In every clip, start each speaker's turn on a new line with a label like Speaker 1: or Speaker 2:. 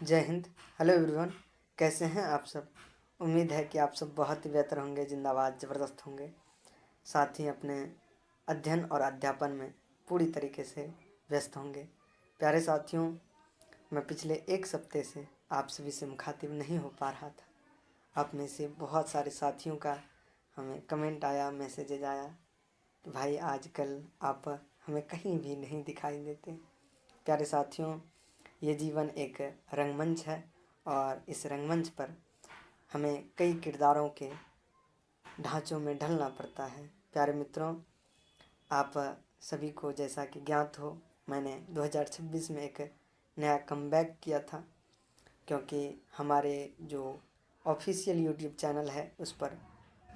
Speaker 1: जय Hind. Hello everyone, कैसे हैं आप सब। उम्मीद है कि आप सब बहुत ही बेहतर होंगे, जिंदाबाद ज़बरदस्त होंगे। साथ ही अपने अध्ययन और अध्यापन में पूरी तरीके से व्यस्त होंगे। प्यारे साथियों, मैं पिछले एक हफ्ते से आप सभी से मुखातिब नहीं हो पा रहा था। आप में से बहुत सारे साथियों का हमें कमेंट आया, मैसेजेज आया कि भाई आजकल आप हमें कहीं भी नहीं दिखाई देते। प्यारे साथियों, ये जीवन एक रंगमंच है और इस रंगमंच पर हमें कई किरदारों के ढांचों में ढलना पड़ता है। प्यारे मित्रों, आप सभी को जैसा कि ज्ञात हो, मैंने 2026 में एक नया कमबैक किया था, क्योंकि हमारे जो ऑफिशियल यूट्यूब चैनल है उस पर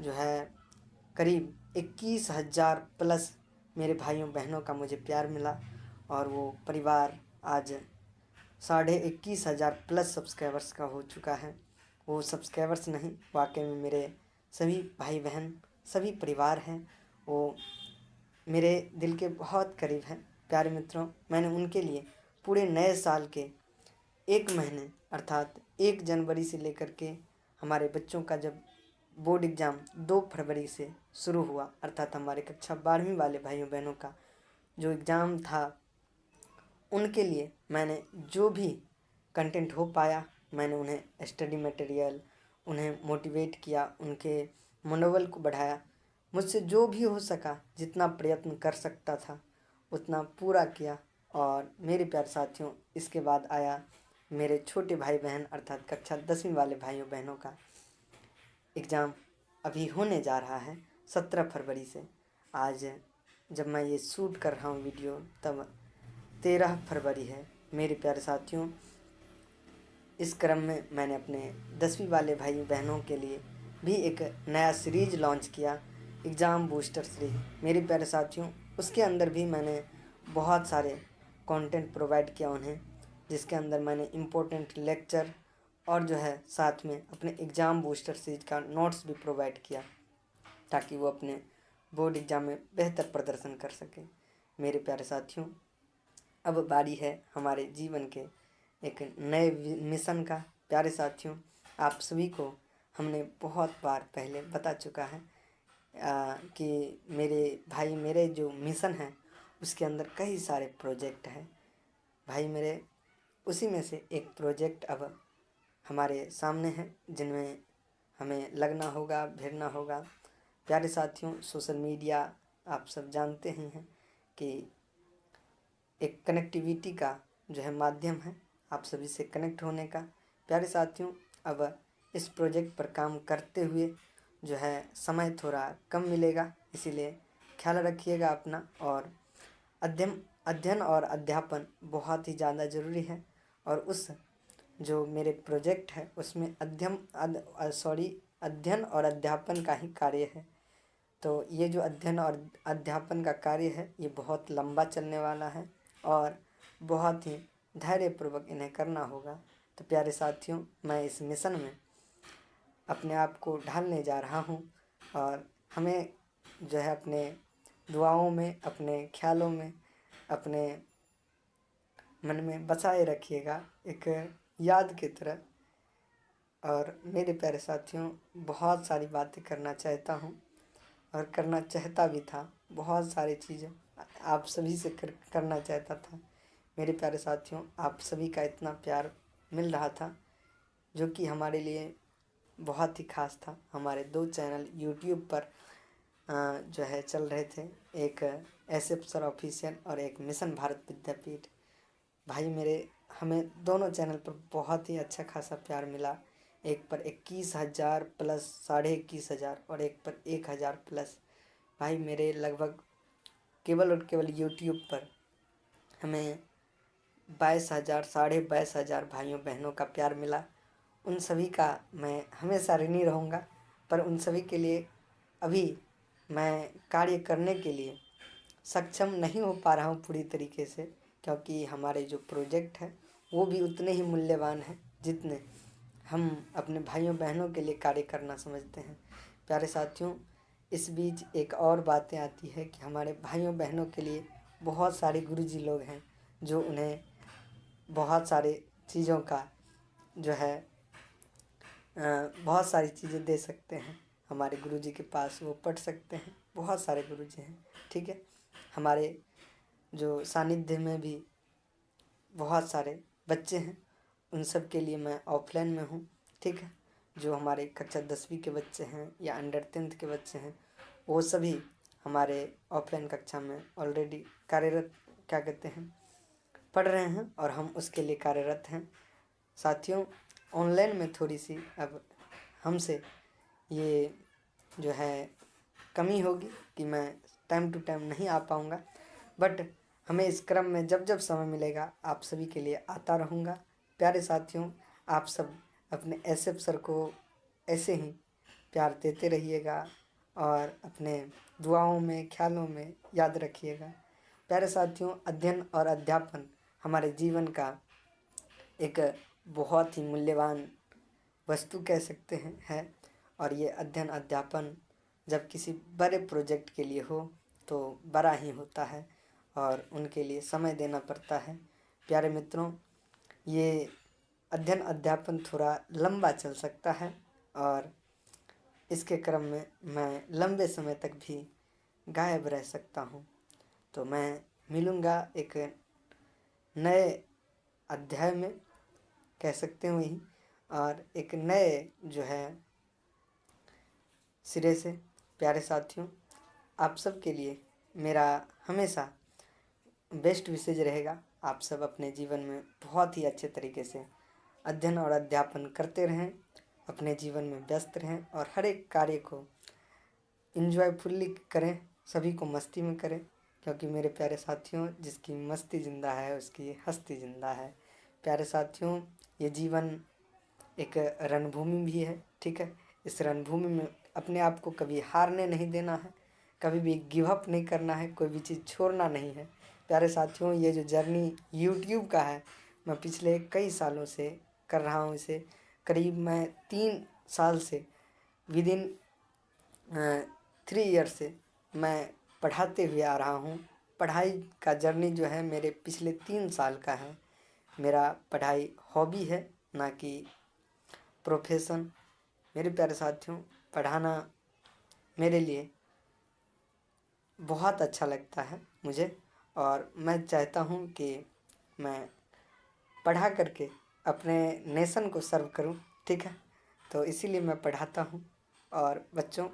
Speaker 1: जो है करीब 21,000 प्लस मेरे भाइयों बहनों का मुझे प्यार मिला और वो परिवार आज 21,500 प्लस सब्सक्राइबर्स का हो चुका है। वो सब्सक्राइबर्स नहीं, वाकई में मेरे सभी भाई बहन, सभी परिवार हैं। वो मेरे दिल के बहुत करीब हैं। प्यारे मित्रों, मैंने उनके लिए पूरे नए साल के एक महीने अर्थात 1 जनवरी से लेकर के हमारे बच्चों का जब बोर्ड एग्ज़ाम 2 फरवरी से शुरू हुआ, अर्थात हमारे कक्षा 12वीं वाले भाइयों बहनों का जो एग्ज़ाम था, उनके लिए मैंने जो भी कंटेंट हो पाया, मैंने उन्हें स्टडी मटेरियल, उन्हें मोटिवेट किया, उनके मनोबल को बढ़ाया। मुझसे जो भी हो सका, जितना प्रयत्न कर सकता था उतना पूरा किया। और मेरे प्यारे साथियों, इसके बाद आया मेरे छोटे भाई बहन अर्थात कक्षा 10वीं वाले भाइयों बहनों का एग्ज़ाम अभी होने जा रहा है 17 फरवरी से। आज जब मैं ये शूट कर रहा हूँ वीडियो, तब 13 फरवरी है। मेरे प्यारे साथियों, इस क्रम में मैंने अपने 10वीं वाले भाई बहनों के लिए भी एक नया सीरीज लॉन्च किया, एग्ज़ाम बूस्टर सीरीज। मेरे प्यारे साथियों, उसके अंदर भी मैंने बहुत सारे कंटेंट प्रोवाइड किया उन्हें, जिसके अंदर मैंने इम्पोर्टेंट लेक्चर और जो है साथ में अपने एग्ज़ाम बूस्टर सीरीज का नोट्स भी प्रोवाइड किया, ताकि वो अपने बोर्ड एग्ज़ाम में बेहतर प्रदर्शन कर सकें। मेरे प्यारे साथियों, अब बारी है हमारे जीवन के एक नए मिशन का। प्यारे साथियों, आप सभी को हमने बहुत बार पहले बता चुका है कि मेरे जो मिशन है उसके अंदर कई सारे प्रोजेक्ट हैं। भाई मेरे, उसी में से एक प्रोजेक्ट अब हमारे सामने है, जिनमें हमें लगना होगा, भिड़ना होगा। प्यारे साथियों, सोशल मीडिया आप सब जानते ही हैं कि एक कनेक्टिविटी का जो है माध्यम है आप सभी से कनेक्ट होने का। प्यारे साथियों, अब इस प्रोजेक्ट पर काम करते हुए जो है समय थोड़ा कम मिलेगा, इसीलिए ख्याल रखिएगा अपना। और अध्ययन और अध्यापन बहुत ही ज़्यादा ज़रूरी है, और उस जो मेरे प्रोजेक्ट है उसमें अध्ययन और अध्यापन का ही कार्य है। तो ये जो अध्ययन और अध्यापन का कार्य है ये बहुत लंबा चलने वाला है और बहुत ही धैर्यपूर्वक इन्हें करना होगा। तो प्यारे साथियों, मैं इस मिशन में अपने आप को ढालने जा रहा हूँ, और हमें जो है अपने दुआओं में, अपने ख्यालों में, अपने मन में बसाए रखिएगा एक याद की तरह। और मेरे प्यारे साथियों, बहुत सारी बातें करना चाहता हूँ और करना चाहता भी था, बहुत सारी चीज़ें आप सभी से करना चाहता था। मेरे प्यारे साथियों, आप सभी का इतना प्यार मिल रहा था जो कि हमारे लिए बहुत ही ख़ास था। हमारे 2 चैनल यूट्यूब पर जो है चल रहे थे, एक SF सर ऑफिशियल और एक मिशन भारत विद्यापीठ। भाई मेरे, हमें दोनों चैनल पर बहुत ही अच्छा खासा प्यार मिला। एक पर 21,000 प्लस, 21,500 और एक पर 1,000 प्लस। भाई मेरे, लगभग केवल और केवल यूट्यूब पर हमें 22,000, 22,500 भाइयों बहनों का प्यार मिला। उन सभी का मैं हमेशा ऋणी रहूँगा, पर उन सभी के लिए अभी मैं कार्य करने के लिए सक्षम नहीं हो पा रहा हूँ पूरी तरीके से, क्योंकि हमारे जो प्रोजेक्ट है वो भी उतने ही मूल्यवान हैं जितने हम अपने भाइयों बहनों के लिए कार्य करना समझते हैं। प्यारे साथियों, इस बीच एक और बातें आती है कि हमारे भाइयों बहनों के लिए बहुत सारे गुरुजी लोग हैं जो उन्हें बहुत सारे चीज़ों का जो है बहुत सारी चीज़ें दे सकते हैं। हमारे गुरुजी के पास वो पढ़ सकते हैं, बहुत सारे गुरुजी हैं, ठीक है। हमारे जो सानिध्य में भी बहुत सारे बच्चे हैं, उन सब के लिए मैं ऑफलाइन में हूँ, ठीक है। जो हमारे कक्षा 10वीं के बच्चे हैं या अंडर 10th के बच्चे हैं, वो सभी हमारे ऑफलाइन कक्षा में ऑलरेडी कार्यरत, क्या कहते हैं, पढ़ रहे हैं और हम उसके लिए कार्यरत हैं। साथियों, ऑनलाइन में थोड़ी सी अब हमसे ये जो है कमी होगी कि मैं टाइम टू टाइम नहीं आ पाऊँगा, बट हमें इस क्रम में जब जब समय मिलेगा आप सभी के लिए आता रहूँगा। प्यारे साथियों, आप सब अपने एसएफ सर को ऐसे ही प्यार देते रहिएगा और अपने दुआओं में, ख्यालों में याद रखिएगा। प्यारे साथियों, अध्ययन और अध्यापन हमारे जीवन का एक बहुत ही मूल्यवान वस्तु कह सकते हैं है। और ये अध्ययन अध्यापन जब किसी बड़े प्रोजेक्ट के लिए हो तो बड़ा ही होता है और उनके लिए समय देना पड़ता है। प्यारे मित्रों, ये अध्ययन अध्यापन थोड़ा लंबा चल सकता है और इसके क्रम में मैं लंबे समय तक भी गायब रह सकता हूँ। तो मैं मिलूँगा एक नए अध्याय में, कह सकते हैं वही, और एक नए जो है सिरे से। प्यारे साथियों, आप सब के लिए मेरा हमेशा बेस्ट विशेज रहेगा। आप सब अपने जीवन में बहुत ही अच्छे तरीके से अध्ययन और अध्यापन करते रहें, अपने जीवन में व्यस्त रहें और हर एक कार्य को इंजॉयफुल्ली करें, सभी को मस्ती में करें, क्योंकि मेरे प्यारे साथियों, जिसकी मस्ती ज़िंदा है उसकी हस्ती ज़िंदा है। प्यारे साथियों, ये जीवन एक रणभूमि भी है, ठीक है। इस रणभूमि में अपने आप को कभी हारने नहीं देना है, कभी भी गिव अप नहीं करना है, कोई भी चीज़ छोड़ना नहीं है। प्यारे साथियों, ये जो जर्नी यूट्यूब का है, मैं पिछले कई सालों से कर रहा हूँ इसे। करीब मैं 3 साल से विद इन 3 ईयर से मैं पढ़ाते हुए आ रहा हूँ। पढ़ाई का जर्नी जो है मेरे पिछले 3 साल का है। मेरा पढ़ाई हॉबी है, ना कि प्रोफेशन। मेरे प्यारे साथियों, पढ़ाना मेरे लिए बहुत अच्छा लगता है मुझे, और मैं चाहता हूँ कि मैं पढ़ा करके अपने नेशन को सर्व करूँ, ठीक है। तो इसीलिए मैं पढ़ाता हूँ। और बच्चों,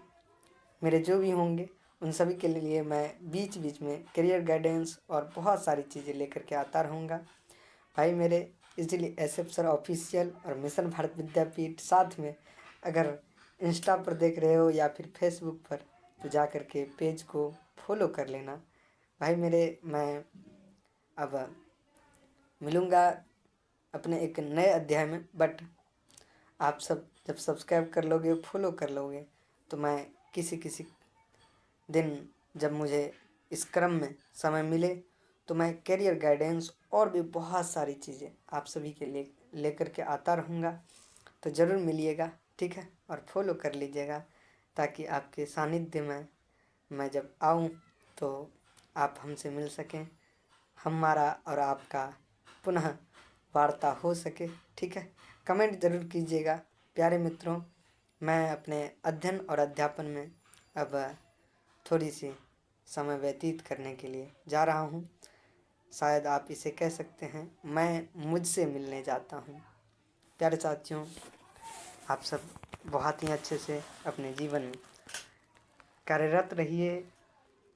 Speaker 1: मेरे जो भी होंगे उन सभी के लिए मैं बीच बीच में करियर गाइडेंस और बहुत सारी चीज़ें लेकर के आता रहूँगा भाई मेरे। इसलिए एसएफ सर ऑफिशियल और मिशन भारत विद्यापीठ साथ में, अगर इंस्टा पर देख रहे हो या फिर फेसबुक पर, तो जा कर के पेज को फॉलो कर लेना भाई मेरे। मैं अब मिलूँगा अपने एक नए अध्याय में, बट आप सब जब सब्सक्राइब कर लोगे, फॉलो कर लोगे, तो मैं किसी किसी दिन जब मुझे इस क्रम में समय मिले तो मैं करियर गाइडेंस और भी बहुत सारी चीज़ें आप सभी के लिए लेकर के आता रहूँगा। तो ज़रूर मिलिएगा, ठीक है, और फॉलो कर लीजिएगा, ताकि आपके सानिध्य में मैं जब आऊँ तो आप हमसे मिल सकें, हमारा और आपका पुनः वार्ता हो सके, ठीक है। कमेंट ज़रूर कीजिएगा। प्यारे मित्रों, मैं अपने अध्ययन और अध्यापन में अब थोड़ी सी समय व्यतीत करने के लिए जा रहा हूँ। शायद आप इसे कह सकते हैं मैं मुझसे मिलने जाता हूँ। प्यारे साथियों, आप सब बहुत ही अच्छे से अपने जीवन में कार्यरत रहिए,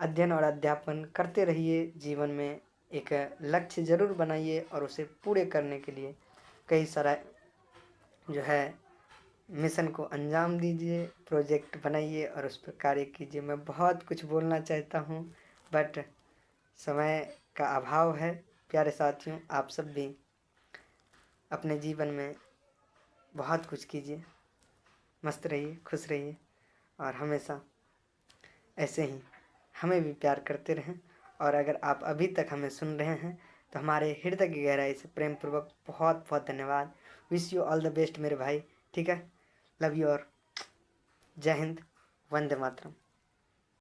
Speaker 1: अध्ययन और अध्यापन करते रहिए। जीवन में एक लक्ष्य ज़रूर बनाइए और उसे पूरे करने के लिए कई सारा जो है मिशन को अंजाम दीजिए, प्रोजेक्ट बनाइए और उस पर कार्य कीजिए। मैं बहुत कुछ बोलना चाहता हूँ, बट समय का अभाव है। प्यारे साथियों, आप सब भी अपने जीवन में बहुत कुछ कीजिए, मस्त रहिए, खुश रहिए और हमेशा ऐसे ही हमें भी प्यार करते रहें। और अगर आप अभी तक हमें सुन रहे हैं तो हमारे हृदय की गहराई से प्रेम पूर्वक बहुत बहुत धन्यवाद। Wish you all the best मेरे भाई, ठीक है। लव यू और जय हिंद, वंदे मातरम।